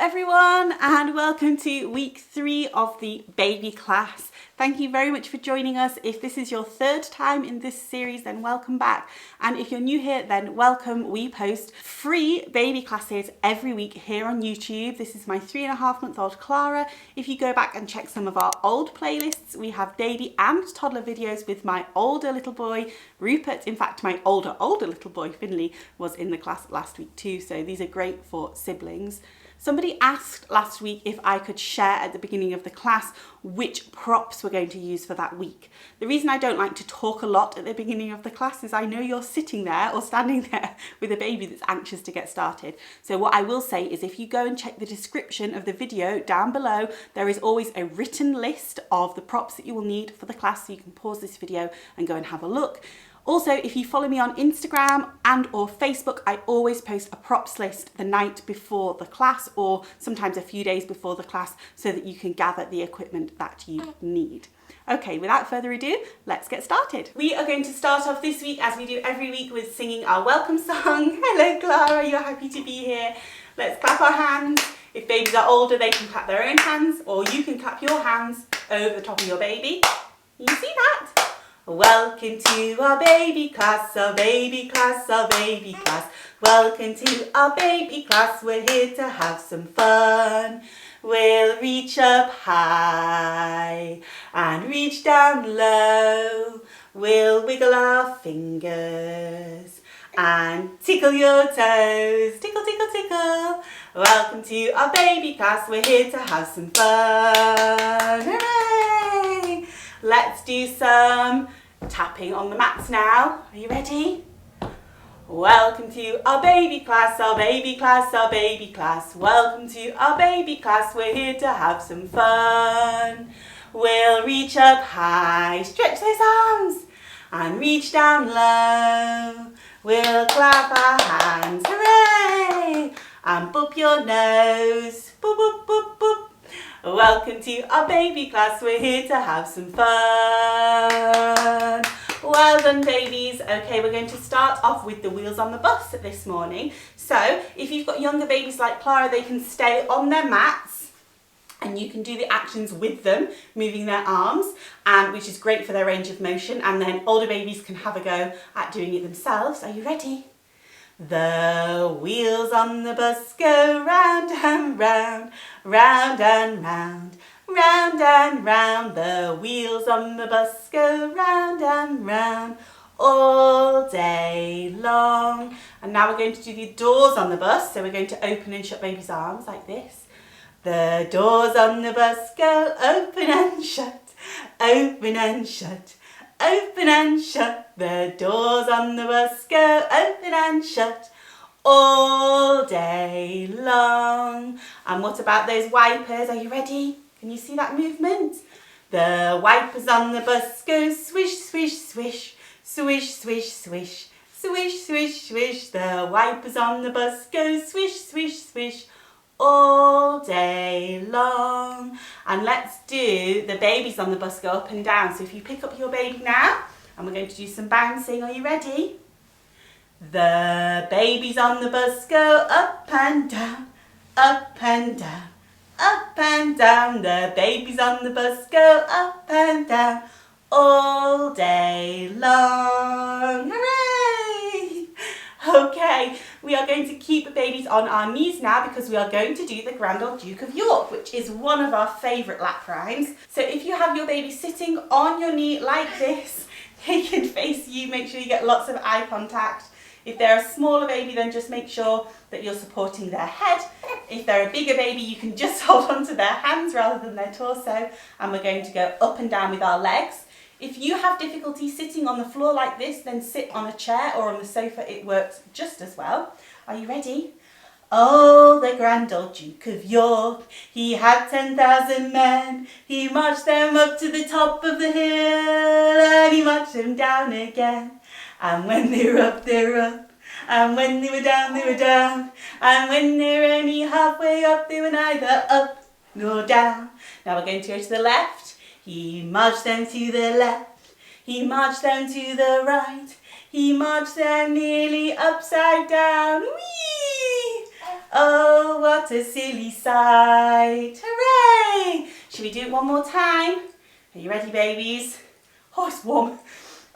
everyone, and welcome to week 3 of the baby class. Thank you very much for joining us. If this is your third time in this series, then welcome back. And if you're new here, then welcome. We post free baby classes every week here on YouTube. This is my 3.5-month-old Clara. If you go back and check some of our old playlists, we have baby and toddler videos with my older little boy, Rupert. In fact, my older little boy, Finley, was in the class last week too. So these are great for siblings. Somebody asked last week if I could share at the beginning of the class which props we're going to use for that week. The reason I don't like to talk a lot at the beginning of the class is I know you're sitting there or standing there with a baby that's anxious to get started. So what I will say is if you go and check the description of the video down below, there is always a written list of the props that you will need for the class, so you can pause this video and go and have a look. Also, if you follow me on Instagram and or Facebook, I always post a props list the night before the class or sometimes a few days before the class so that you can gather the equipment that you need. Okay, without further ado, let's get started. We are going to start off this week, as we do every week, with singing our welcome song. Hello, Clara, you're happy to be here. Let's clap our hands. If babies are older, they can clap their own hands, or you can clap your hands over the top of your baby. You see that? Welcome to our baby class, our baby class, our baby class. Welcome to our baby class, we're here to have some fun. We'll reach up high and reach down low. We'll wiggle our fingers and tickle your toes. Tickle, tickle, tickle. Welcome to our baby class, we're here to have some fun. Hooray! Let's do some tapping on the mats now. Are you ready? Welcome to our baby class, our baby class, our baby class. Welcome to our baby class, we're here to have some fun. We'll reach up high, stretch those arms, and reach down low. We'll clap our hands, hooray, and boop your nose, boop, boop, boop, boop. Welcome to our baby class, we're here to have some fun. Well done, babies. Okay, we're going to start off with the wheels on the bus this morning. So if you've got younger babies like Clara, they can stay on their mats and you can do the actions with them, moving their arms, and which is great for their range of motion. And then older babies can have a go at doing it themselves. Are you ready? The wheels on the bus go round and round, round and round, round and round. The wheels on the bus go round and round all day long. And now we're going to do the doors on the bus. So we're going to open and shut baby's arms like this. The doors on the bus go open and shut, open and shut. Open and shut, the doors on the bus go open and shut all day long. And what about those wipers? Are you ready? Can you see that movement? The wipers on the bus go swish, swish, swish, swish, swish, swish, swish, swish, swish. The wipers on the bus go swish, swish, swish all day long. And let's do the babies on the bus go up and down. So if you pick up your baby now, and we're going to do some bouncing. Are you ready? The babies on the bus go up and down, up and down, up and down. The babies on the bus go up and down all day long. Hooray! Okay, we are going to keep babies on our knees now because we are going to do the Grand Old Duke of York, which is one of our favourite lap rhymes. So if you have your baby sitting on your knee like this, they can face you. Make sure you get lots of eye contact. If they're a smaller baby, then just make sure that you're supporting their head. If they're a bigger baby, you can just hold on to their hands rather than their torso. And we're going to go up and down with our legs. If you have difficulty sitting on the floor like this, then sit on a chair or on the sofa. It works just as well. Are you ready? Oh, the Grand Old Duke of York, he had 10,000 men. He marched them up to the top of the hill, and he marched them down again. And when they were up, they were up. And when they were down, they were down. And when they were only halfway up, they were neither up nor down. Now we're going to go to the left. He marched them to the left. He marched them to the right. He marched them nearly upside down. Whee! Oh, what a silly sight. Hooray! Should we do it one more time? Are you ready, babies? Oh, it's warm.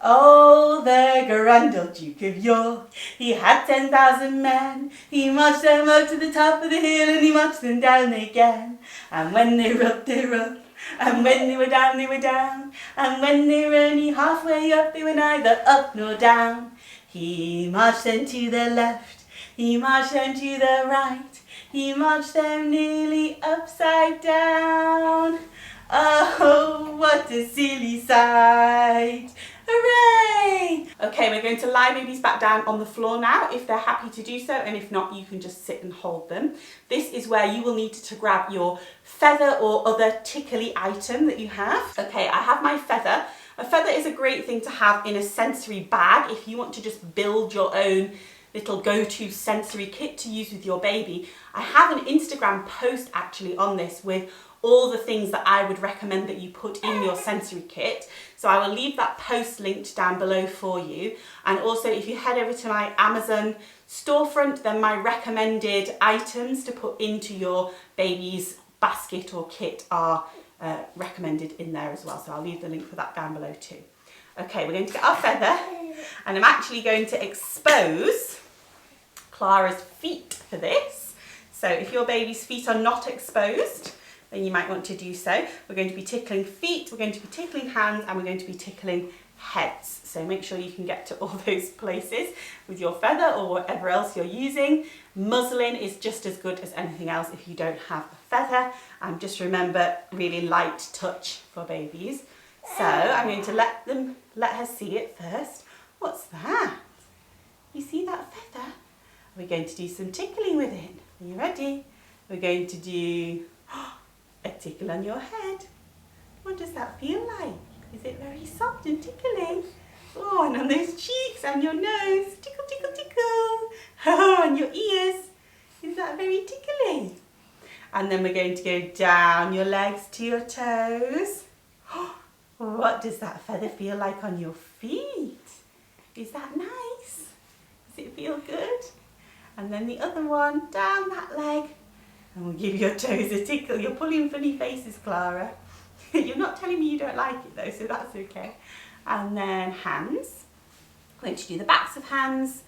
Oh, the grand old Duke of York, he had 10,000 men. He marched them up to the top of the hill and he marched them down again. And when they were up, they were up. And when they were down, they were down. And when they were only halfway up, they were neither up nor down. He marched them to the left, he marched them to the right. He marched them nearly upside down. Oh, what a silly sight. Hooray! Okay, we're going to lie babies back down on the floor now if they're happy to do so, and if not, you can just sit and hold them. This is where you will need to grab your feather or other tickly item that you have. Okay, I have my feather. A feather is a great thing to have in a sensory bag if you want to just build your own little go-to sensory kit to use with your baby. I have an Instagram post actually on this with all the things that I would recommend that you put in your sensory kit. So I will leave that post linked down below for you. And also if you head over to my Amazon storefront, then my recommended items to put into your baby's basket or kit are recommended in there as well. So I'll leave the link for that down below too. Okay, we're going to get our feather and I'm actually going to expose Clara's feet for this. So if your baby's feet are not exposed, then you might want to do so. We're going to be tickling feet, we're going to be tickling hands, and we're going to be tickling heads. So make sure you can get to all those places with your feather or whatever else you're using. Muslin is just as good as anything else if you don't have a feather. And just remember, really light touch for babies. So I'm going to let her see it first. What's that? You see that feather? We're going to do some tickling with it. Are you ready? We're going to do a tickle on your head. What does that feel like? Is it very soft and tickly? Oh, and on those cheeks and your nose. Tickle, tickle, tickle. Oh, and your ears. Is that very tickly? And then we're going to go down your legs to your toes. What does that feather feel like on your feet? Is that nice? Does it feel good? And then the other one, down that leg. And we'll give your toes a tickle. You're pulling funny faces, Clara. You're not telling me you don't like it though, so that's okay. And then hands. I'm going to do the backs of hands.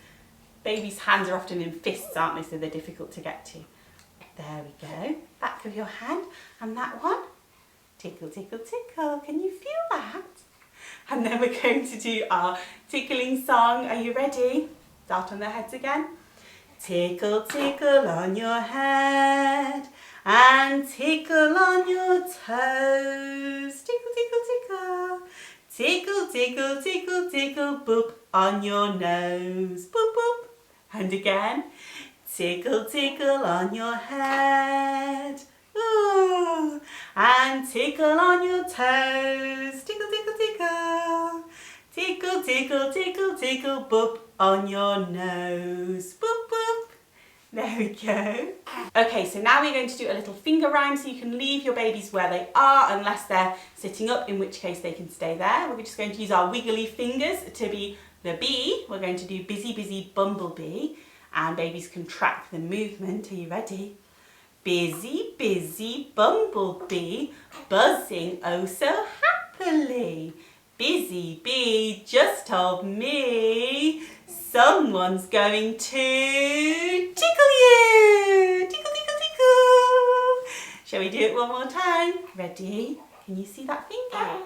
Babies' hands are often in fists, aren't they? So they're difficult to get to. There we go. Back of your hand. And that one. Tickle, tickle, tickle. Can you feel that? And then we're going to do our tickling song. Are you ready? Start on their heads again. Tickle, tickle on your head and tickle on your toes. Tickle, tickle, tickle. Tickle, tickle, tickle, tickle, boop on your nose. Boop, boop. And again. Tickle, tickle on your head. Ooh. And tickle on your toes. Tickle, tickle, tickle. Tickle, tickle, tickle, tickle, boop on your nose. Boop, boop. There we go. Okay, so now we're going to do a little finger rhyme so you can leave your babies where they are unless they're sitting up, in which case they can stay there. We're just going to use our wiggly fingers to be the bee. We're going to do busy, busy bumblebee, and babies can track the movement. Are you ready? Busy, busy bumblebee, buzzing oh so happily. Busy bee just told me someone's going to tickle you. Tickle, tickle, tickle. Shall we do it one more time? Ready? Can you see that finger?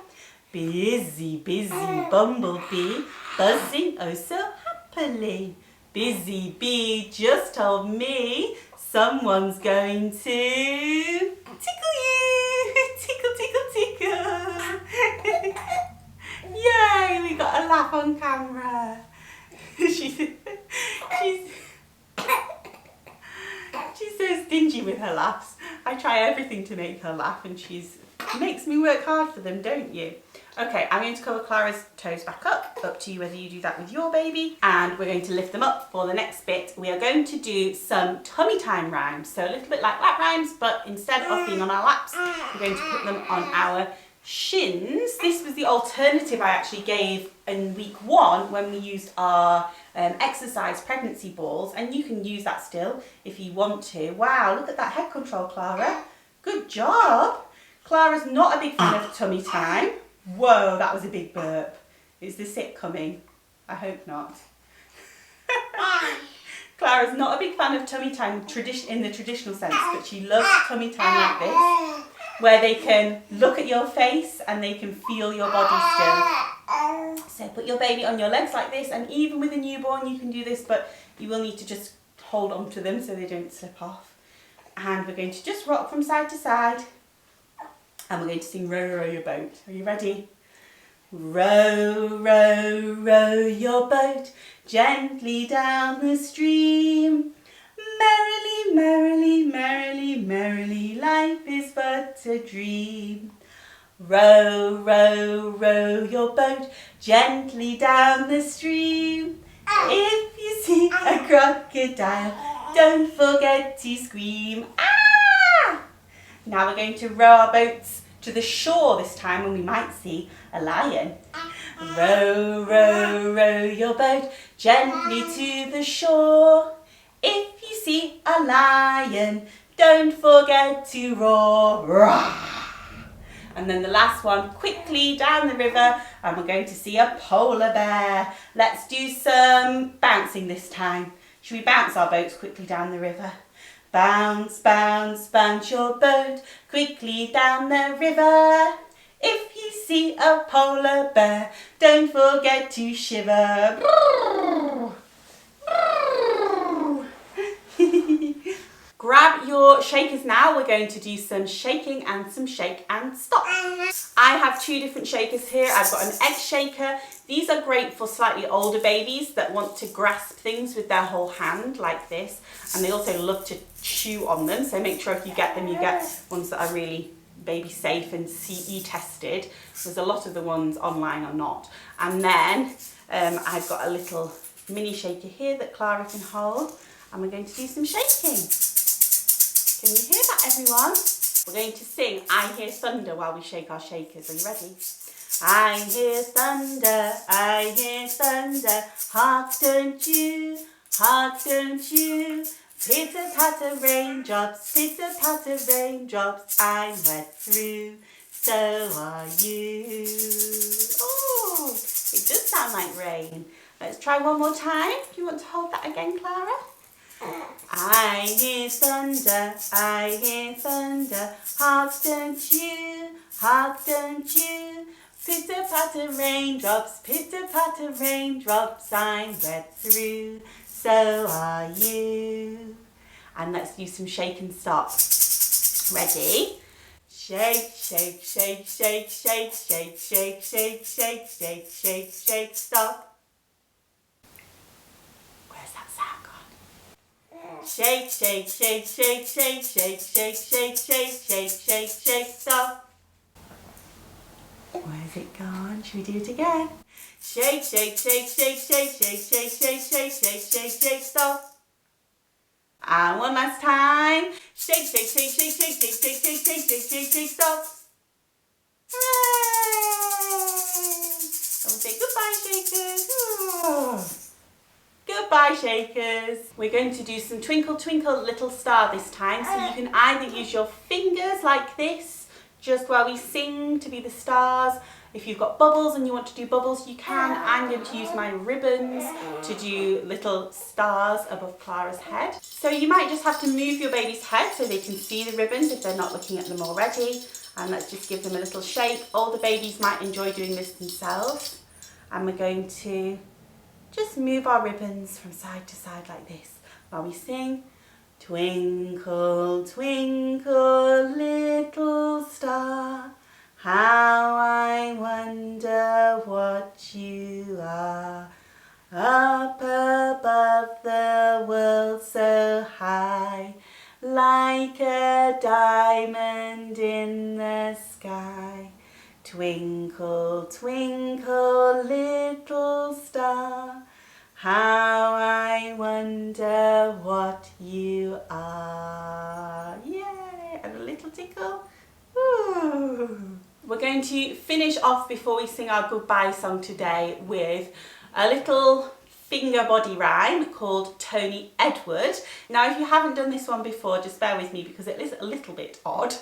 Busy, busy bumblebee, buzzing oh so happily. Busy bee just told me someone's going to tickle you. Tickle, tickle, tickle. Yay, we got a laugh on camera. She's so stingy with her laughs. I try everything to make her laugh and makes me work hard for them, don't you? Okay, I'm going to cover Clara's toes back up to you whether you do that with your baby. And we're going to lift them up for the next bit. We are going to do some tummy time rhymes. So a little bit like lap rhymes, but instead of being on our laps, we're going to put them on our shins. This was the alternative I actually gave in week 1 when we used our exercise pregnancy balls, and you can use that still if you want to. Wow, look at that head control, Clara. Good job. Clara's not a big fan of tummy time. Whoa, that was a big burp. Is the sit coming? I hope not. Clara's not a big fan of tummy time in the traditional sense, but she loves tummy time like this, where they can look at your face and they can feel your body still. So put your baby on your legs like this, and even with a newborn you can do this, but you will need to just hold on to them so they don't slip off. And we're going to just rock from side to side, and we're going to sing Row, Row Your Boat. Are you ready? Row, row, row your boat gently down the stream. Merrily, merrily, merrily, merrily, life is but a dream. Row, row, row your boat gently down the stream. If you see a crocodile, don't forget to scream. Ah! Now we're going to row our boats to the shore this time, and we might see a lion. Row, row, row your boat gently to the shore. If you see a lion, don't forget to roar. Roar. And then the last one, quickly down the river, and we're going to see a polar bear. Let's do some bouncing this time. Should we bounce our boats quickly down the river? Bounce, bounce, bounce your boat quickly down the river. If you see a polar bear, don't forget to shiver. Grab your shakers now. We're going to do some shaking and some shake and stop. I have two different shakers here. I've got an egg shaker. These are great for slightly older babies that want to grasp things with their whole hand like this. And they also love to chew on them. So make sure if you get them, you get ones that are really baby safe and CE tested. There's a lot of the ones online are not. And then I've got a little mini shaker here that Clara can hold. And we're going to do some shaking. Can you hear that, everyone? We're going to sing I Hear Thunder while we shake our shakers. Are you ready? I hear thunder, I hear thunder. Hark, don't you, hark, don't you. Pitter-patter raindrops, pitter-patter raindrops. I'm wet through, so are you. Oh, it does sound like rain. Let's try one more time. Do you want to hold that again, Clara? I hear thunder, I hear thunder. Hark, don't you, hark, don't you. Pitter-patter raindrops, pitter-patter raindrops. I'm wet through, so are you. And let's do some shake and stop. Ready? Shake, shake, shake, shake, shake, shake, shake, shake, shake, shake, shake, shake, stop. Where's that sound gone? Shake, shake, shake, shake, shake, shake, shake, shake, shake, shake, shake, shake, stop. Where's it gone? Should we do it again? Shake, shake, shake, shake, shake, shake, shake, shake, shake, shake, shake, shake, stop. And one last time. Shake, shake, shake, shake, shake, shake, shake, shake, shake, shake, shake, shake, stop. Hooray! And we'll say goodbye, shakers. Oh. Goodbye, shakers. We're going to do some Twinkle Twinkle Little Star this time. So you can either use your fingers like this, just while we sing, to be the stars. If you've got bubbles and you want to do bubbles, you can. I'm going to use my ribbons to do little stars above Clara's head. So you might just have to move your baby's head so they can see the ribbons if they're not looking at them already. And let's just give them a little shake. Older babies might enjoy doing this themselves. And we're going to just move our ribbons from side to side like this while we sing. Twinkle, twinkle, little star, how I wonder what you are. Up above the world so high, like a diamond in the sky. Twinkle, twinkle, little star, how I wonder what you are. Yay! And a little tickle. Ooh. We're going to finish off before we sing our goodbye song today with a little finger body rhyme called Tony Edward. Now if you haven't done this one before, just bear with me because it is a little bit odd,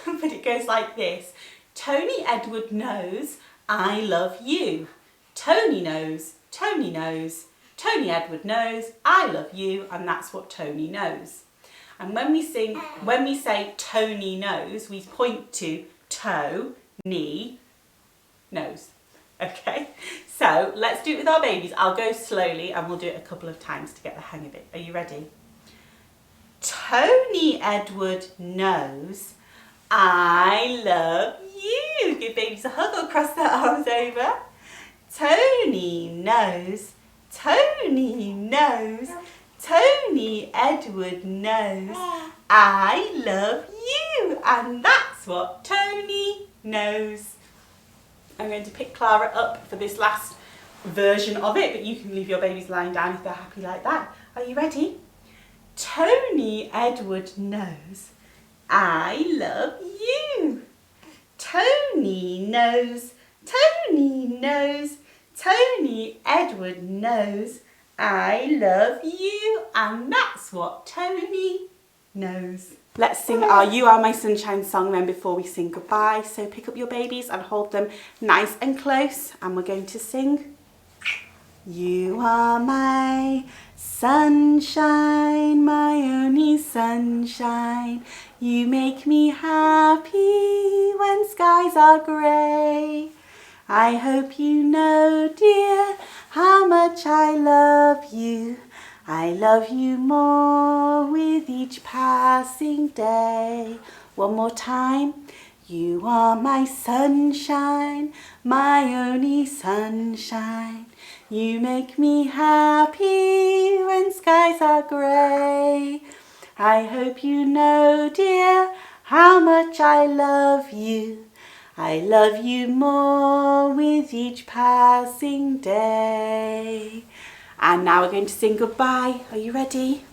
but it goes like this. Tony Edward knows I love you. Tony knows, Tony knows, Tony Edward knows I love you, and that's what Tony knows. And when we say Tony knows, we point to toe, knee, nose. Okay, so let's do it with our babies. I'll go slowly and we'll do it a couple of times to get the hang of it. Are you ready? Tony Edward knows I love you. Give babies a hug or cross their arms over. Tony knows, Tony knows, Tony Edward knows I love you, and that's what Tony knows. I'm going to pick Clara up for this last version of it, but you can leave your babies lying down if they're happy like that. Are you ready? Tony Edward knows I love you. Tony knows, Tony knows, Tony Edward knows I love you, and that's what Tony knows. Let's sing our You Are My Sunshine song then before we sing goodbye. So pick up your babies and hold them nice and close, and we're going to sing. You are my sunshine, my only sunshine. You make me happy when skies are grey. I hope you know, dear, how much I love you. I love you more with each passing day. One more time. You are my sunshine, my only sunshine. You make me happy when skies are grey. I hope you know, dear, how much I love you. I love you more with each passing day. And now we're going to sing goodbye. Are you ready?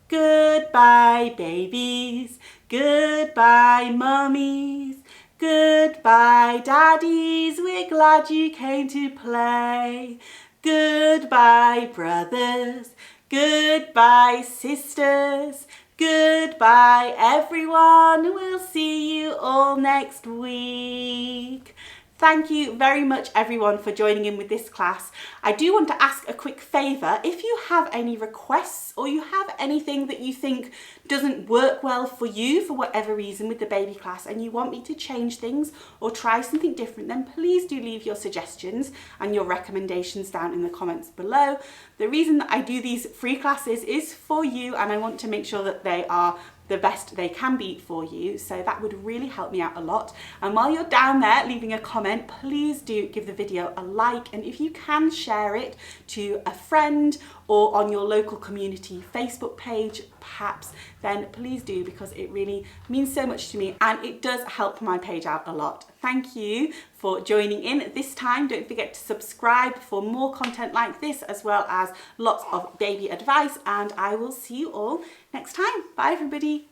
Goodbye, babies. Goodbye, mummies. Goodbye, daddies. We're glad you came to play. Goodbye, brothers. Goodbye, sisters. Goodbye, everyone. We'll see you all next week. Thank you very much everyone for joining in with this class. I do want to ask a quick favour. If you have any requests or you have anything that you think doesn't work well for you for whatever reason with the baby class and you want me to change things or try something different, then please do leave your suggestions and your recommendations down in the comments below. The reason that I do these free classes is for you, and I want to make sure that they are the best they can be for you, so that would really help me out a lot. And while you're down there leaving a comment, please do give the video a like, and if you can share it to a friend or on your local community Facebook page perhaps, then please do, because it really means so much to me and it does help my page out a lot. Thank you for joining in this time. Don't forget to subscribe for more content like this, as well as lots of baby advice, and I will see you all next time. Bye everybody.